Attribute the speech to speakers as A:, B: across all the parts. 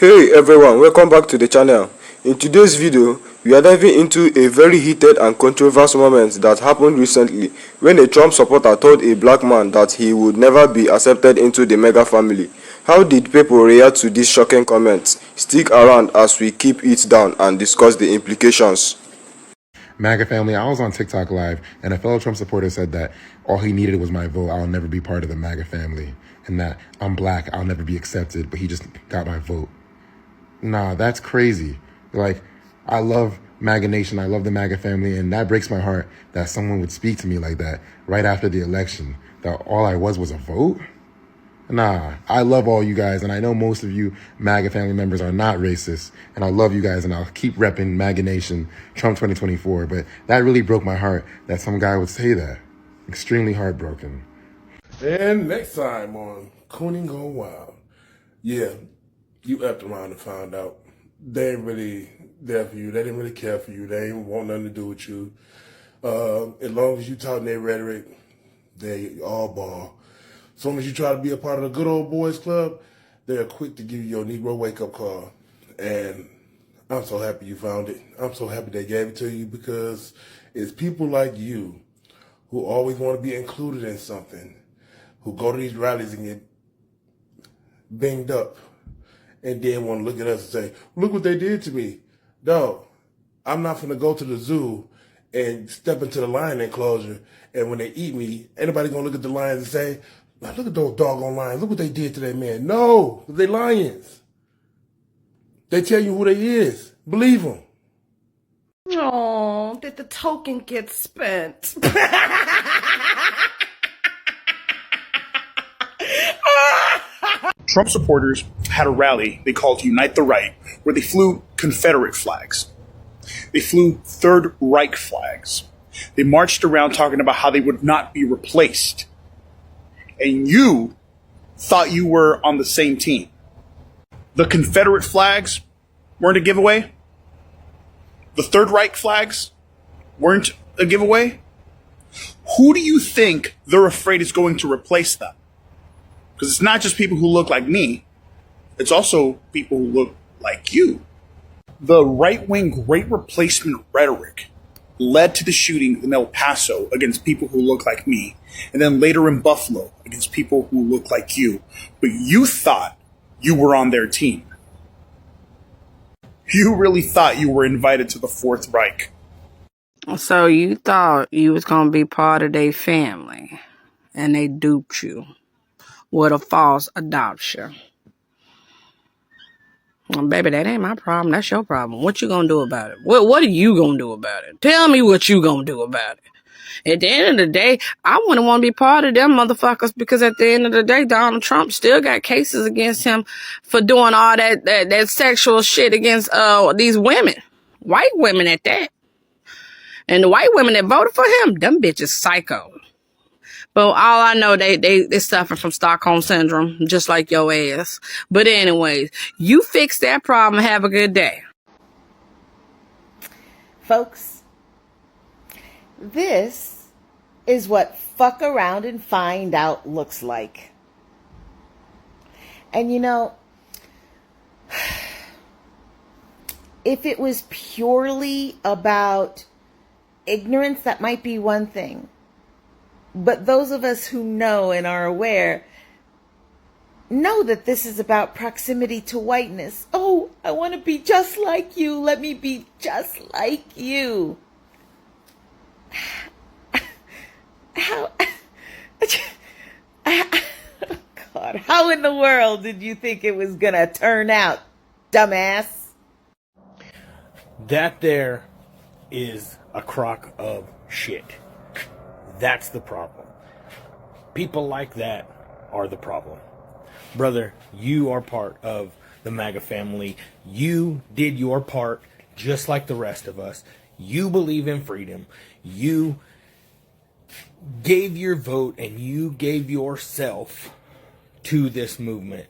A: Hey everyone, welcome back to the channel. In today's video, we are diving into a very heated and controversial moment that happened recently when a Trump supporter told a black man that he would never be accepted into the MAGA family. How did people react to these shocking comments? Stick around as we keep it down and discuss the implications.
B: MAGA family, I was on TikTok live and a fellow Trump supporter said that all he needed was my vote. I'll never be part of the MAGA family, and that I'm black, I'll never be accepted, but he just got my vote. Nah, that's crazy. Like, I love MAGA Nation, I love the MAGA family, and that breaks my heart that someone would speak to me like that right after the election, that all I was a vote? Nah, I love all you guys, and I know most of you MAGA family members are not racist, and I love you guys, and I'll keep repping MAGA Nation, Trump 2024, but that really broke my heart that some guy would say that. Extremely heartbroken.
C: And next time on Cooning Go Wild, yeah, you upped around and found out they ain't really there for you. They didn't really care for you. They ain't want nothing to do with you. As long as you talking their rhetoric, they all ball. As soon as you try to be a part of the good old boys club, they're quick to give you your Negro wake-up call. And I'm so happy you found it. I'm so happy they gave it to you, because it's people like you who always want to be included in something, who go to these rallies and get binged up, and then want to look at us and say, look what they did to me. Dog, I'm not finna go to the zoo and step into the lion enclosure, and when they eat me, anybody gonna look at the lions and say, now look at those doggone lions. Look what they did to that man. No, they lions. They tell you who they is. Believe them.
D: Oh, did the token get spent?
E: Trump supporters had a rally they called Unite the Right, where they flew Confederate flags. They flew Third Reich flags. They marched around talking about how they would not be replaced. And you thought you were on the same team. The Confederate flags weren't a giveaway. The Third Reich flags weren't a giveaway. Who do you think they're afraid is going to replace them? Because it's not just people who look like me. It's also people who look like you. The right-wing great replacement rhetoric led to the shooting in El Paso against people who look like me, and then later in Buffalo against people who look like you. But you thought you were on their team. You really thought you were invited to the Fourth Reich.
D: So you thought you was gonna be part of their family, and they duped you with a false adoption. Well, baby, that ain't my problem. That's your problem. What you gonna do about it? What are you gonna do about it? Tell me what you gonna do about it. At the end of the day, I wouldn't want to be part of them motherfuckers, because at the end of the day, Donald Trump still got cases against him for doing all that sexual shit against these women, white women at that. And the white women that voted for him, them bitches psycho. But all I know, they suffer from Stockholm syndrome, just like your ass. But anyways, you fix that problem. Have a good day.
F: Folks, this is what fuck around and find out looks like. And you know, if it was purely about ignorance, that might be one thing. But those of us who know and are aware know that this is about proximity to whiteness. Oh, I want to be just like you. Let me be just like you. How? God, how in the world did you think it was going to turn out, dumbass?
G: That there is a crock of shit. That's the problem. People like that are the problem. Brother, you are part of the MAGA family. You did your part just like the rest of us. You believe in freedom. You gave your vote and you gave yourself to this movement.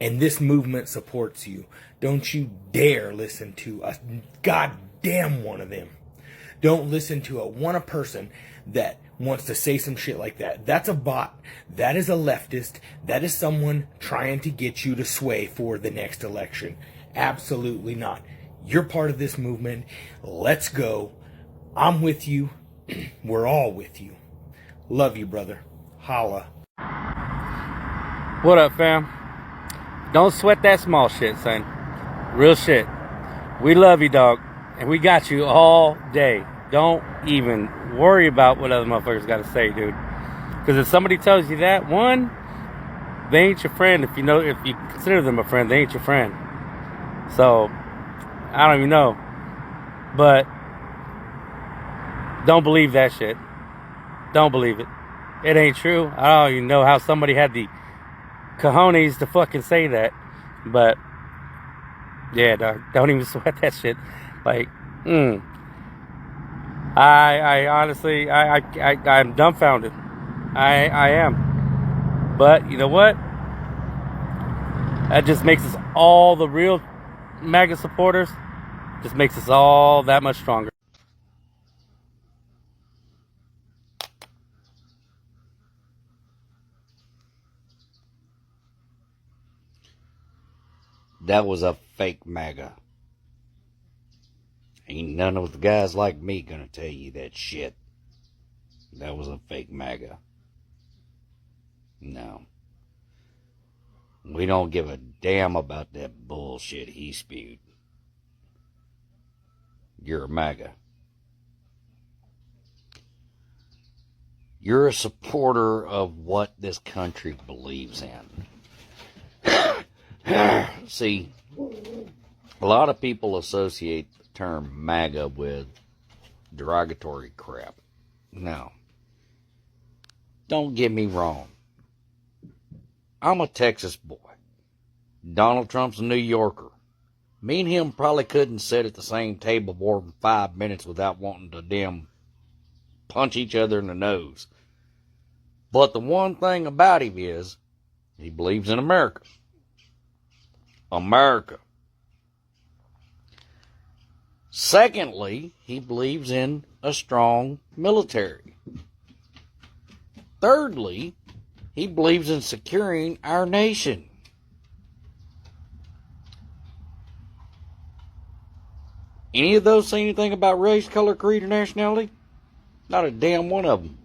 G: And this movement supports you. Don't you dare listen to a goddamn one of them. Don't listen to a person that wants to say some shit like that. That's a bot. That is a leftist. That is someone trying to get you to sway for the next election. Absolutely not. You're part of this movement. Let's go. I'm with you. We're all with you. Love you, brother. Holla.
H: What up, fam? Don't sweat that small shit, son. Real shit. We love you, dog. And we got you all day. Don't even worry about what other motherfuckers got to say, dude. Because if somebody tells you that, one, they ain't your friend. If you consider them a friend, they ain't your friend. So, I don't even know. But, don't believe that shit. Don't believe it. It ain't true. I don't even know how somebody had the cojones to fucking say that. But, yeah, dog, don't even sweat that shit. Like, I honestly, I'm dumbfounded. I am. But, you know what? That just makes us all, the real MAGA supporters, just makes us all that much stronger.
I: That was a fake MAGA. Ain't none of the guys like me gonna tell you that shit. That was a fake MAGA. No. We don't give a damn about that bullshit he spewed. You're a MAGA. You're a supporter of what this country believes in. See, a lot of people associate the term MAGA with derogatory crap. No. Don't get me wrong. I'm a Texas boy. Donald Trump's a New Yorker. Me and him probably couldn't sit at the same table more than 5 minutes without wanting to damn punch each other in the nose. But the one thing about him is, he believes in America. America. Secondly, he believes in a strong military. Thirdly, he believes in securing our nation. Any of those say anything about race, color, creed, or nationality? Not a damn one of them.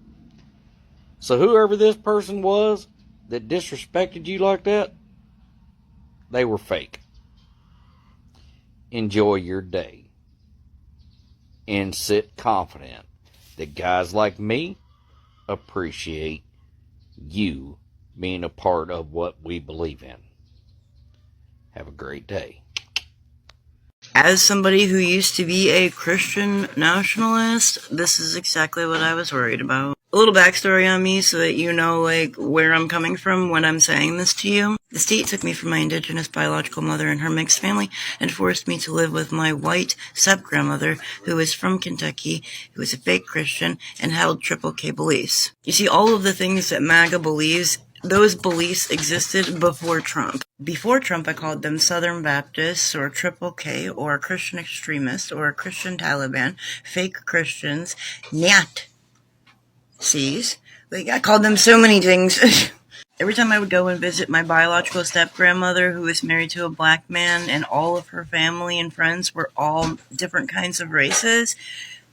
I: So whoever this person was that disrespected you like that, they were fake. Enjoy your day. And sit confident that guys like me appreciate you being a part of what we believe in. Have a great day.
J: As somebody who used to be a Christian nationalist, this is exactly what I was worried about. A little backstory on me so that you know, where I'm coming from when I'm saying this to you. The state took me from my indigenous biological mother and her mixed family and forced me to live with my white step-grandmother, who is from Kentucky, who is a fake Christian, and held triple K beliefs. You see, all of the things that MAGA believes, those beliefs existed before Trump. Before Trump, I called them Southern Baptists, or Triple K, or Christian extremists, or Christian Taliban, fake Christians, Nazis. I called them so many things. Every time I would go and visit my biological step-grandmother, who was married to a black man, and all of her family and friends were all different kinds of races,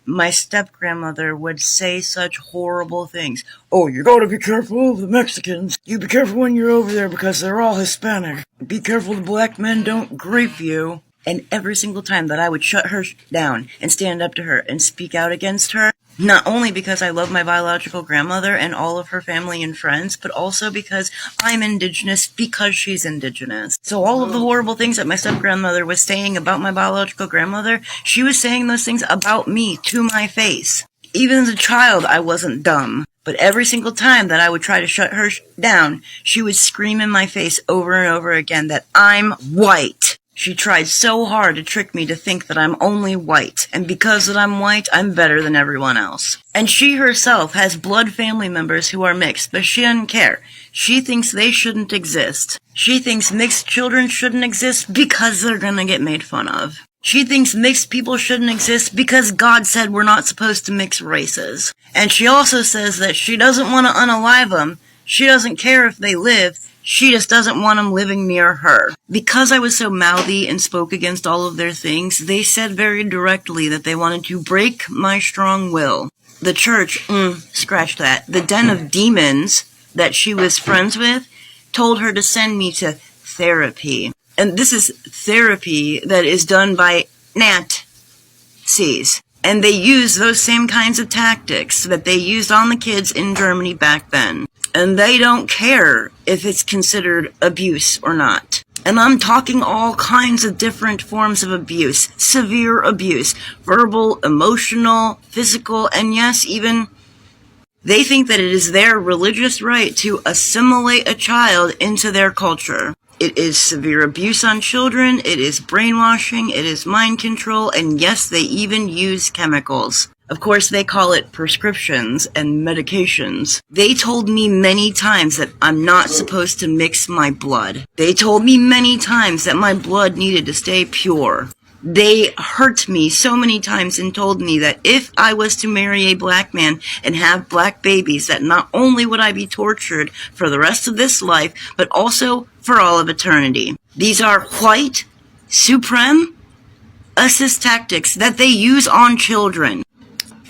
J: my step-grandmother would say such horrible things. Oh, you gotta be careful of the Mexicans. You be careful when you're over there because they're all Hispanic. Be careful the black men don't grape you. And every single time that I would shut her down and stand up to her and speak out against her, not only because I love my biological grandmother and all of her family and friends, but also because I'm indigenous because she's indigenous. So all of the horrible things that my step-grandmother was saying about my biological grandmother, she was saying those things about me to my face. Even as a child, I wasn't dumb. But every single time that I would try to shut her down, she would scream in my face over and over again that I'm white. She tried so hard to trick me to think that I'm only white, and because that I'm white, I'm better than everyone else. And she herself has blood family members who are mixed, but she doesn't care. She thinks they shouldn't exist. She thinks mixed children shouldn't exist because they're gonna get made fun of. She thinks mixed people shouldn't exist because God said we're not supposed to mix races. And she also says that she doesn't want to unalive them. She doesn't care if they live. She just doesn't want them living near her. Because I was so mouthy and spoke against all of their things, they said very directly that they wanted to break my strong will. The church, scratch that, the den of demons that she was friends with told her to send me to therapy. And this is therapy that is done by Nazis. And they use those same kinds of tactics that they used on the kids in Germany back then. And they don't care if it's considered abuse or not. And I'm talking all kinds of different forms of abuse. Severe abuse. Verbal, emotional, physical, and yes, even they think that it is their religious right to assimilate a child into their culture. It is severe abuse on children, it is brainwashing, it is mind control, and yes, they even use chemicals. Of course, they call it prescriptions and medications. They told me many times that I'm not supposed to mix my blood. They told me many times that my blood needed to stay pure. They hurt me so many times and told me that if I was to marry a black man and have black babies, that not only would I be tortured for the rest of this life, but also for all of eternity. These are white, supremacist tactics that they use on children.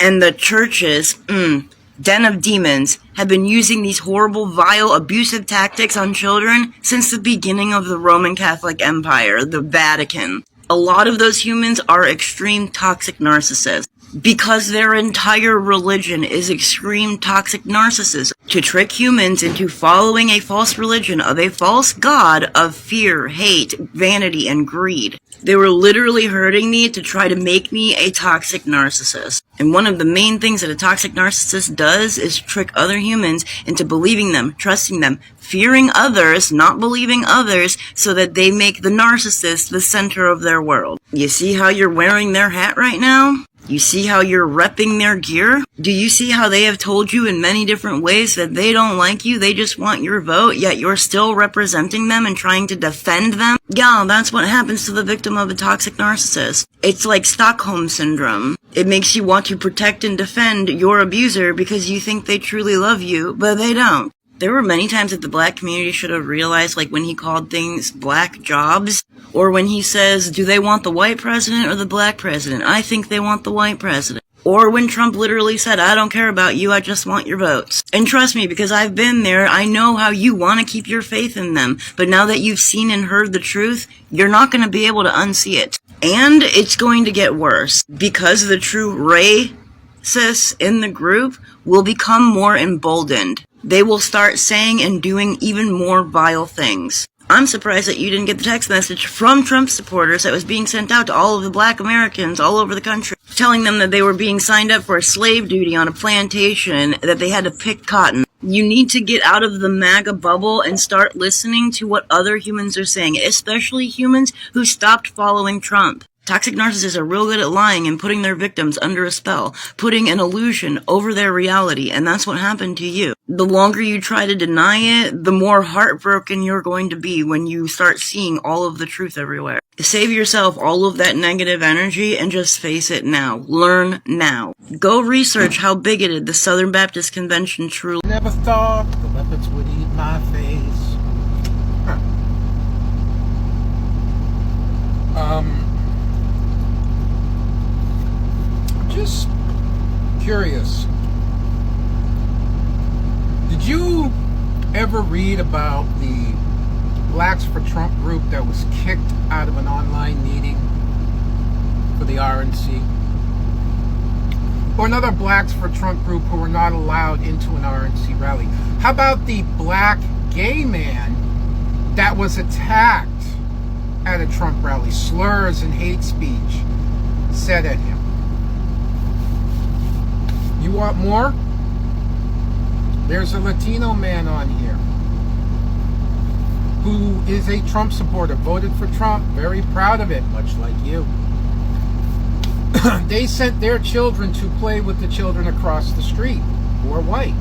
J: And the churches, den of demons, have been using these horrible, vile, abusive tactics on children since the beginning of the Roman Catholic Empire, the Vatican. A lot of those humans are extreme toxic narcissists because their entire religion is extreme toxic narcissism to trick humans into following a false religion of a false god of fear, hate, vanity, and greed. They were literally hurting me to try to make me a toxic narcissist. And one of the main things that a toxic narcissist does is trick other humans into believing them, trusting them, fearing others, not believing others, so that they make the narcissist the center of their world. You see how you're wearing their hat right now? You see how you're repping their gear? Do you see how they have told you in many different ways that they don't like you, they just want your vote, yet you're still representing them and trying to defend them? Yeah, that's what happens to the victim of a toxic narcissist. It's like Stockholm Syndrome. It makes you want to protect and defend your abuser because you think they truly love you, but they don't. There were many times that the black community should have realized, like when he called things black jobs, or when he says, do they want the white president or the black president? I think they want the white president. Or when Trump literally said, I don't care about you, I just want your votes. And trust me, because I've been there, I know how you want to keep your faith in them. But now that you've seen and heard the truth, you're not going to be able to unsee it. And it's going to get worse, because the true racists in the group will become more emboldened. They will start saying and doing even more vile things. I'm surprised that you didn't get the text message from Trump supporters that was being sent out to all of the black Americans all over the country, telling them that they were being signed up for slave duty on a plantation, that they had to pick cotton. You need to get out of the MAGA bubble and start listening to what other humans are saying, especially humans who stopped following Trump. Toxic narcissists are real good at lying and putting their victims under a spell, putting an illusion over their reality, and that's what happened to you. The longer you try to deny it, the more heartbroken you're going to be when you start seeing all of the truth everywhere. Save yourself all of that negative energy and just face it now. Learn now. Go research how bigoted the Southern Baptist Convention truly is.
K: Never thought the leopards would eat my face. Just curious. Did you ever read about the Blacks for Trump group that was kicked out of an online meeting for the RNC? Or another Blacks for Trump group who were not allowed into an RNC rally? How about the black gay man that was attacked at a Trump rally? Slurs and hate speech said at him. You want more? There's a Latino man on here. who is a Trump supporter, voted for Trump, very proud of it, much like you. They sent their children to play with the children across the street who are white.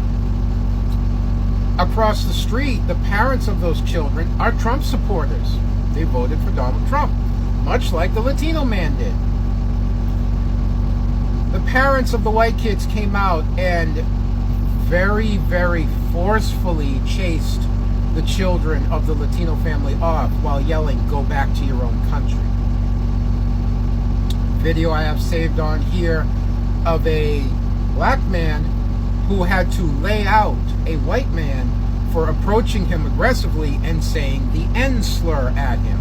K: Across the street, the parents of those children are Trump supporters. They voted for Donald Trump, much like the Latino man did. The parents of the white kids came out and very, very forcefully chased the children of the Latino family off while yelling, "Go back to your own country." Video I have saved on here of a black man who had to lay out a white man for approaching him aggressively and saying the N slur at him.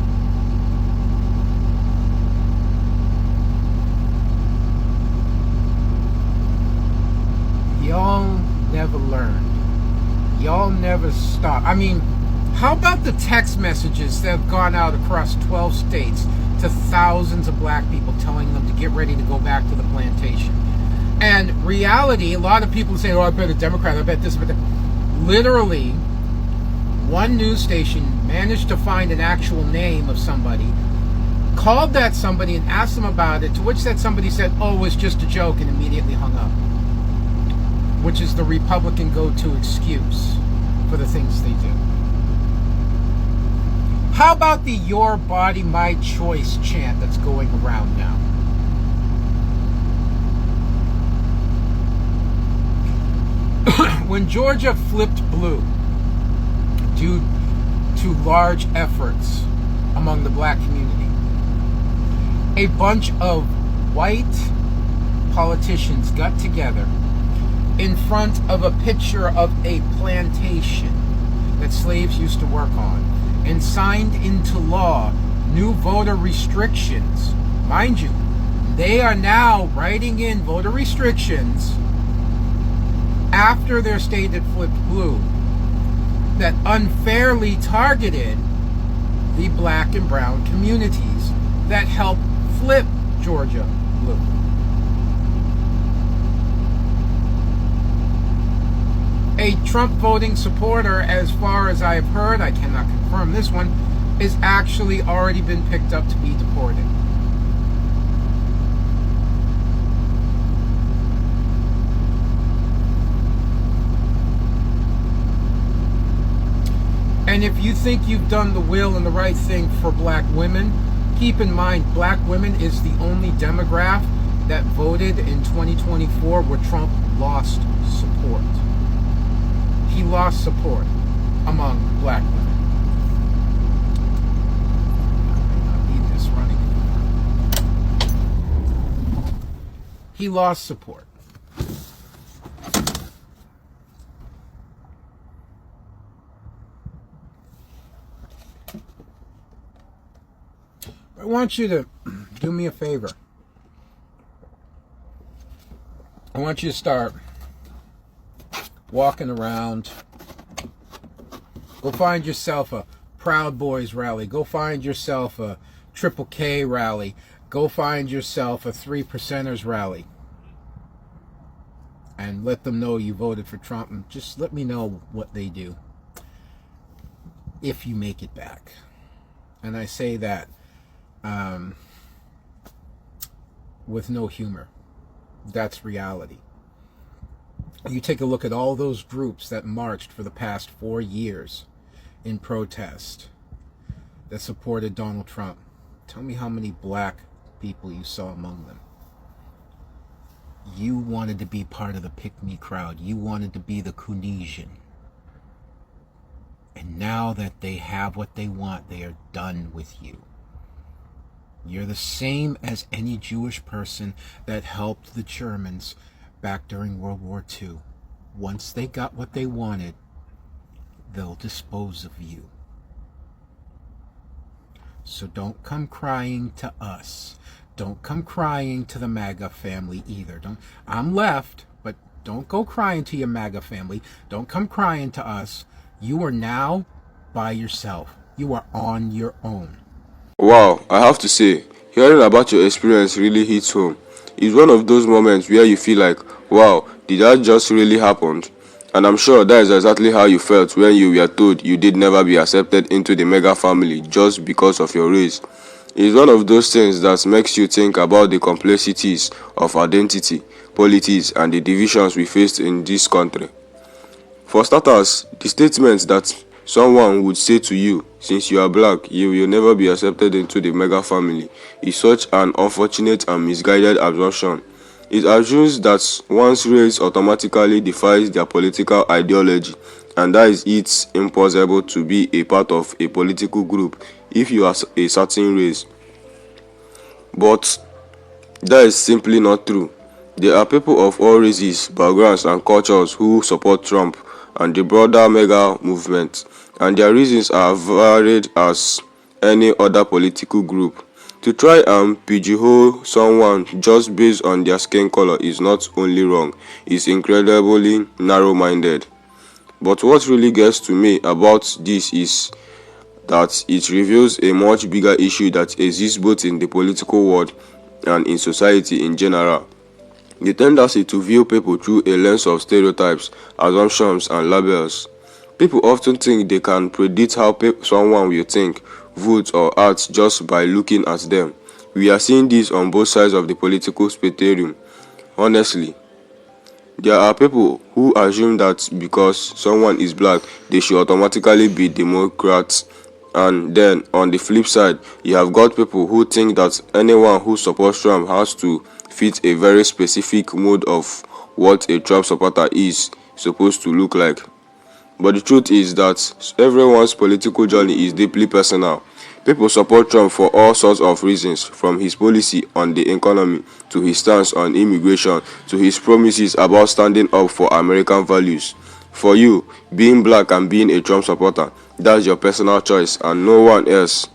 K: Y'all never learned. Y'all never stop. I mean, how about the text messages that have gone out across 12 states to thousands of black people telling them to get ready to go back to the plantation? And reality, a lot of people say, oh, I bet a Democrat, I bet this, but literally, one news station managed to find an actual name of somebody, called that somebody and asked them about it, to which that somebody said, oh, it was just a joke, and immediately hung up. Which is the Republican go-to excuse for the things they do. How about the "Your Body, My Choice" chant that's going around now? When Georgia flipped blue due to large efforts among the black community, a bunch of white politicians got together in front of a picture of a plantation that slaves used to work on and signed into law new voter restrictions. Mind you, they are now writing in voter restrictions after their state had flipped blue that unfairly targeted the black and brown communities that helped flip Georgia blue. A Trump voting supporter, as far as I have heard, I cannot confirm this one, is actually already been picked up to be deported. And if you think you've done the will and the right thing for black women, keep in mind black women is the only demographic that voted in 2024 where Trump lost support. He lost support among black women. I may not need this running anymore. He lost support. I want you to do me a favor. I want you to start walking around. Go find yourself a Proud Boys rally. Go find yourself a Triple K rally. Go find yourself a 3%ers rally. And let them know you voted for Trump. And just let me know what they do if you make it back. And I say that with no humor. That's reality. You take a look at all those groups that marched for the past 4 years in protest that supported Donald Trump. Tell me how many black people you saw among them. You wanted to be part of the pick-me crowd. You wanted to be the Cunesian. And now that they have what they want, they are done with you. You're the same as any Jewish person that helped the Germans back during World War II. Once they got what they wanted, they'll dispose of you. So don't come crying to us. Don't come crying to the MAGA family either. I'm left, but don't go crying to your MAGA family. Don't come crying to us. You are now by yourself. You are on your own.
A: Wow, I have to say, hearing about your experience really hits home. It's one of those moments where you feel like, wow, did that just really happen? And I'm sure that is exactly how you felt when you were told you did never be accepted into the MAGA family just because of your race. It's one of those things that makes you think about the complexities of identity, politics, and the divisions we faced in this country. For starters, the statement that someone would say to you, since you are black, you will never be accepted into the MAGA family, is such an unfortunate and misguided assumption. It assumes that one's race automatically defies their political ideology, and that it's impossible to be a part of a political group if you are a certain race. But that is simply not true. There are people of all races, backgrounds, and cultures who support Trump and the broader MAGA movement, and their reasons are varied as any other political group. To try and pigeonhole someone just based on their skin color is not only wrong, it's incredibly narrow-minded. But what really gets to me about this is that it reveals a much bigger issue that exists both in the political world and in society in general. The tendency to view people through a lens of stereotypes, assumptions, and labels. People often think they can predict how someone will think, vote, or act just by looking at them. We are seeing this on both sides of the political spectrum. Honestly, there are people who assume that because someone is black, they should automatically be Democrats. And then, on the flip side, you have got people who think that anyone who supports Trump has to fit a very specific mode of what a Trump supporter is supposed to look like. But the truth is that everyone's political journey is deeply personal. People support Trump for all sorts of reasons, from his policy on the economy, to his stance on immigration, to his promises about standing up for American values. For you, being black and being a Trump supporter, that's your personal choice and no one else.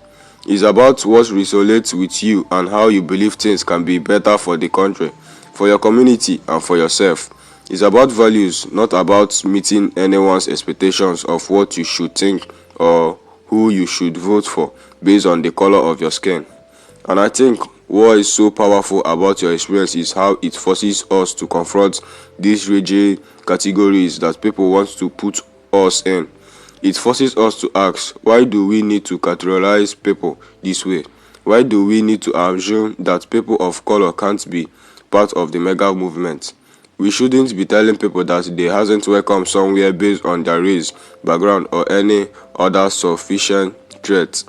A: It's about what resonates with you and how you believe things can be better for the country, for your community, and for yourself. It's about values, not about meeting anyone's expectations of what you should think or who you should vote for based on the color of your skin. And I think what is so powerful about your experience is how it forces us to confront these rigid categories that people want to put us in. It forces us to ask, why do we need to categorize people this way? Why do we need to assume that people of color can't be part of the MAGA movement? We shouldn't be telling people that they hasn't welcome somewhere based on their race, background, or any other sufficient trait.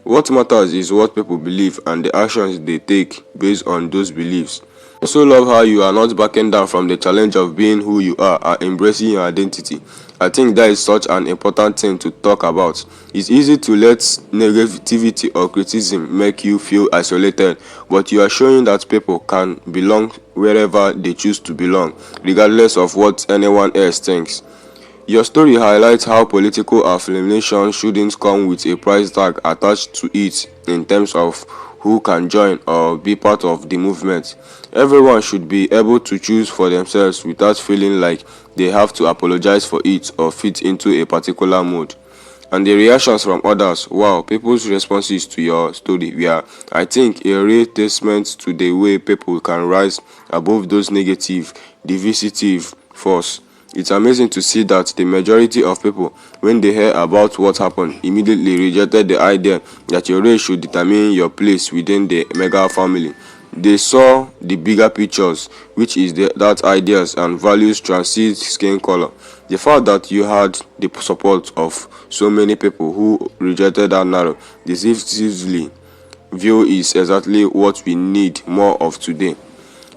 A: What matters is what people believe and the actions they take based on those beliefs. I also love how you are not backing down from the challenge of being who you are and embracing your identity. I think that is such an important thing to talk about. It's easy to let negativity or criticism make you feel isolated, but you are showing that people can belong wherever they choose to belong, regardless of what anyone else thinks. Your story highlights how political affiliation shouldn't come with a price tag attached to it in terms of who can join or be part of the movement. Everyone should be able to choose for themselves without feeling like they have to apologize for it or fit into a particular mood. And the reactions from others, wow, people's responses to your story were, I think, a real testament to the way people can rise above those negative, divisive force. It's amazing to see that the majority of people, when they hear about what happened, immediately rejected the idea that your race should determine your place within the MAGA family. They saw the bigger pictures, which is that ideas and values transcend skin color. The fact that you had the support of so many people who rejected that narrow, decisively view is exactly what we need more of today.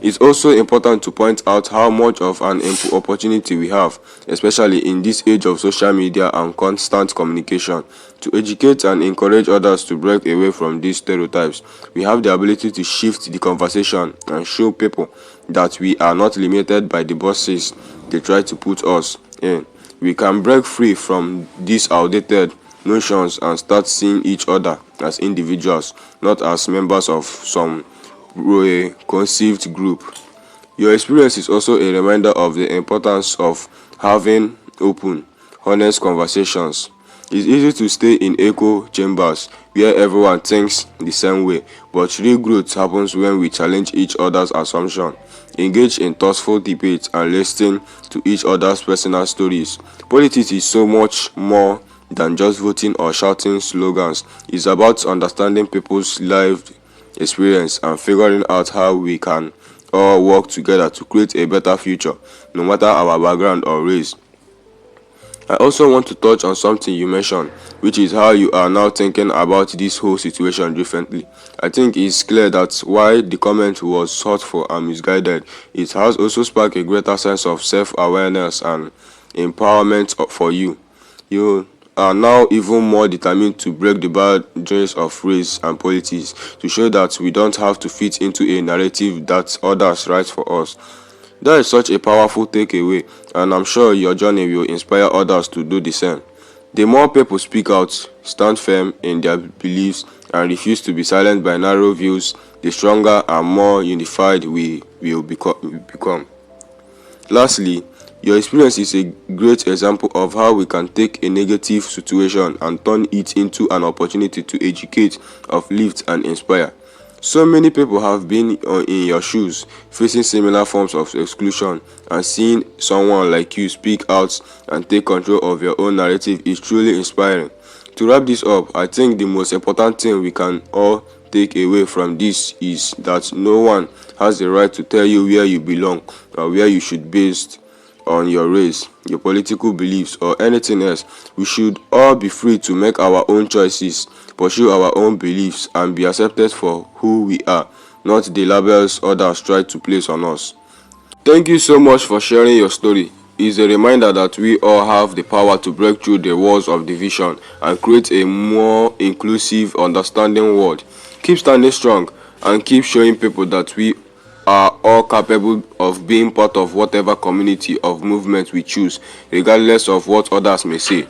A: It's also important to point out how much of an opportunity we have, especially in this age of social media and constant communication, to educate and encourage others to break away from these stereotypes. We have the ability to shift the conversation and show people that we are not limited by the boxes they try to put us in. We can break free from these outdated notions and start seeing each other as individuals, not as members of some conceived group. Your experience is also a reminder of the importance of having open, honest conversations. It's easy to stay in echo chambers where everyone thinks the same way, but real growth happens when we challenge each other's assumptions, engage in thoughtful debates, and listen to each other's personal stories. Politics is so much more than just voting or shouting slogans. It's about understanding people's lived experience and figuring out how we can all work together to create a better future, no matter our background or race. I also want to touch on something you mentioned, which is how you are now thinking about this whole situation differently. I think it's clear that while the comment was thoughtful and misguided, it has also sparked a greater sense of self-awareness and empowerment for you. You are now even more determined to break the boundaries of race and politics, to show that we don't have to fit into a narrative that others write for us. That is such a powerful takeaway, and I'm sure your journey will inspire others to do the same. The more people speak out, stand firm in their beliefs, and refuse to be silenced by narrow views, the stronger and more unified we will become. Lastly, your experience is a great example of how we can take a negative situation and turn it into an opportunity to educate, uplift, and inspire. So many people have been in your shoes, facing similar forms of exclusion, and seeing someone like you speak out and take control of your own narrative is truly inspiring. To wrap this up, I think the most important thing we can all take away from this is that no one has the right to tell you where you belong or where you should be based on your race, your political beliefs, or anything else. We should all be free to make our own choices, pursue our own beliefs, and be accepted for who we are, not the labels others try to place on us. Thank you so much for sharing your story. It's a reminder that we all have the power to break through the walls of division and create a more inclusive, understanding world. Keep standing strong and keep showing people that we are all capable of being part of whatever community of movement we choose, regardless of what others may say.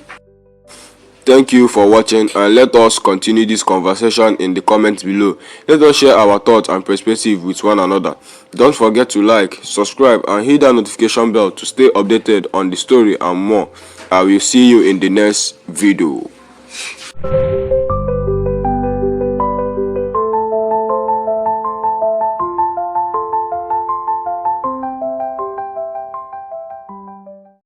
A: Thank you for watching, and let us continue this conversation in the comments below. Let us share our thoughts and perspective with one another. Don't forget to like, subscribe, and hit that notification bell to stay updated on the story and more. I will see you in the next video.